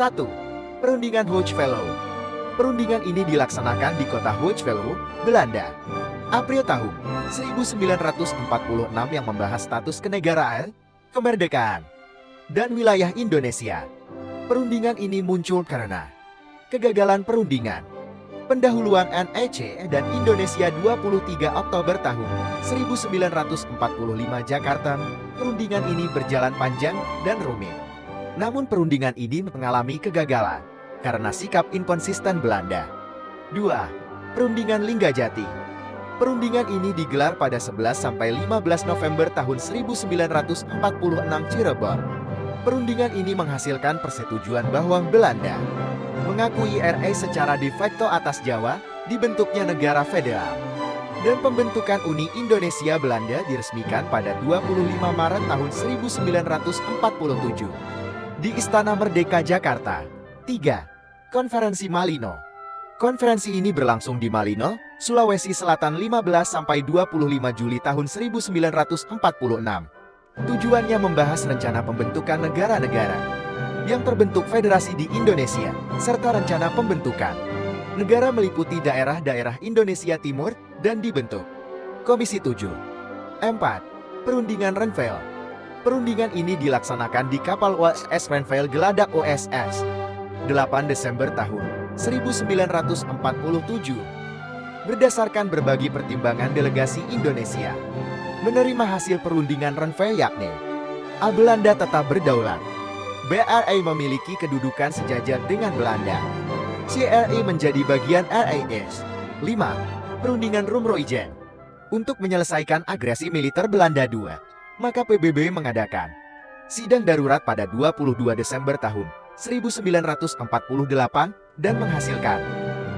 1. Perundingan Hoogevelde. Perundingan ini dilaksanakan di kota Hoogevelde, Belanda. April tahun 1946 yang membahas status kenegaraan, kemerdekaan, dan wilayah Indonesia. Perundingan ini muncul karena kegagalan perundingan pendahuluan NEC dan Indonesia 23 Oktober tahun 1945 Jakarta. Perundingan ini berjalan panjang dan rumit. Namun perundingan ini mengalami kegagalan karena sikap inkonsisten Belanda. 2. Perundingan Linggajati. Perundingan ini digelar pada 11–15 November tahun 1946 Cirebon. Perundingan ini menghasilkan persetujuan bahwa Belanda mengakui RI secara de facto atas Jawa, dibentuknya negara federal. Dan pembentukan Uni Indonesia Belanda diresmikan pada 25 Maret tahun 1947 di Istana Merdeka Jakarta. 3. Konferensi Malino. Konferensi ini berlangsung di Malino, Sulawesi Selatan 15–25 Juli tahun 1946. Tujuannya membahas rencana pembentukan negara-negara yang terbentuk federasi di Indonesia, serta rencana pembentukan negara meliputi daerah-daerah Indonesia Timur dan dibentuk Komisi 7. 4. Perundingan Renville. Perundingan ini dilaksanakan di kapal USS Renville Geladak OSS 8 Desember tahun 1947. Berdasarkan berbagai pertimbangan delegasi Indonesia menerima hasil perundingan Renville, yakni A. Belanda tetap berdaulat, B. RI memiliki kedudukan sejajar dengan Belanda, C. RI menjadi bagian RIS. 5. Perundingan Rumroijen. Untuk menyelesaikan agresi militer Belanda II, maka PBB mengadakan sidang darurat pada 22 Desember tahun 1948 dan menghasilkan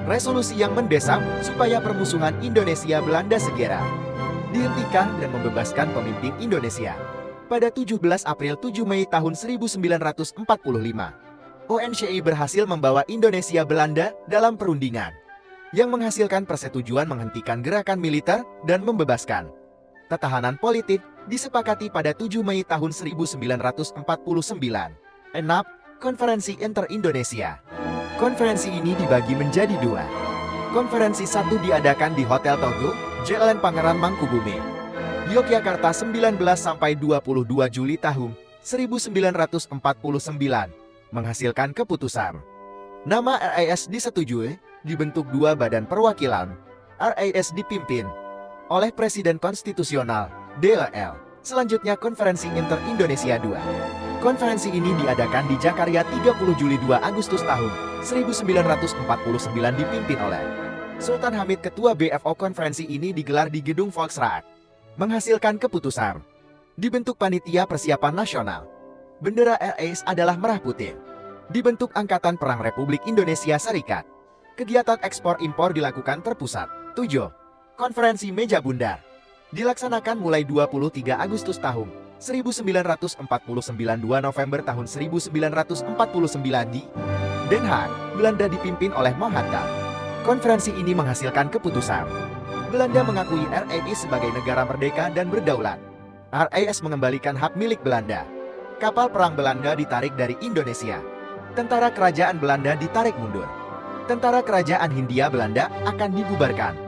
resolusi yang mendesak supaya permusuhan Indonesia-Belanda segera dihentikan dan membebaskan pemimpin Indonesia. Pada 17 April 7 Mei tahun 1945, ONCI berhasil membawa Indonesia Belanda dalam perundingan yang menghasilkan persetujuan menghentikan gerakan militer dan membebaskan tahanan politik. Disepakati pada 7 Mei tahun 1949. 6. Konferensi Inter-Indonesia. Konferensi ini dibagi menjadi dua. Konferensi 1 diadakan di Hotel Togo, Jalan Pangeran Mangkubumi, Yogyakarta 19–22 Juli tahun 1949, menghasilkan keputusan nama RIS disetujui, dibentuk dua badan perwakilan. RIS dipimpin oleh Presiden Konstitusional, DLL. Selanjutnya Konferensi Inter-Indonesia II. Konferensi ini diadakan di Jakarta 30 Juli 2 Agustus tahun 1949 dipimpin oleh Sultan Hamid. Ketua BFO. Konferensi ini digelar di Gedung Volksraad, menghasilkan keputusan dibentuk Panitia Persiapan Nasional. Bendera RIS adalah merah putih. Dibentuk Angkatan Perang Republik Indonesia Serikat. Kegiatan ekspor-impor dilakukan terpusat. 7. Konferensi Meja Bundar. Dilaksanakan mulai 23 Agustus tahun 1949 2 November tahun 1949 di Den Haag, Belanda, dipimpin oleh Mohatta. Konferensi ini menghasilkan keputusan Belanda mengakui RI sebagai negara merdeka dan berdaulat. RIS mengembalikan hak milik Belanda. Kapal perang Belanda ditarik dari Indonesia. Tentara kerajaan Belanda ditarik mundur. Tentara kerajaan Hindia Belanda akan dibubarkan.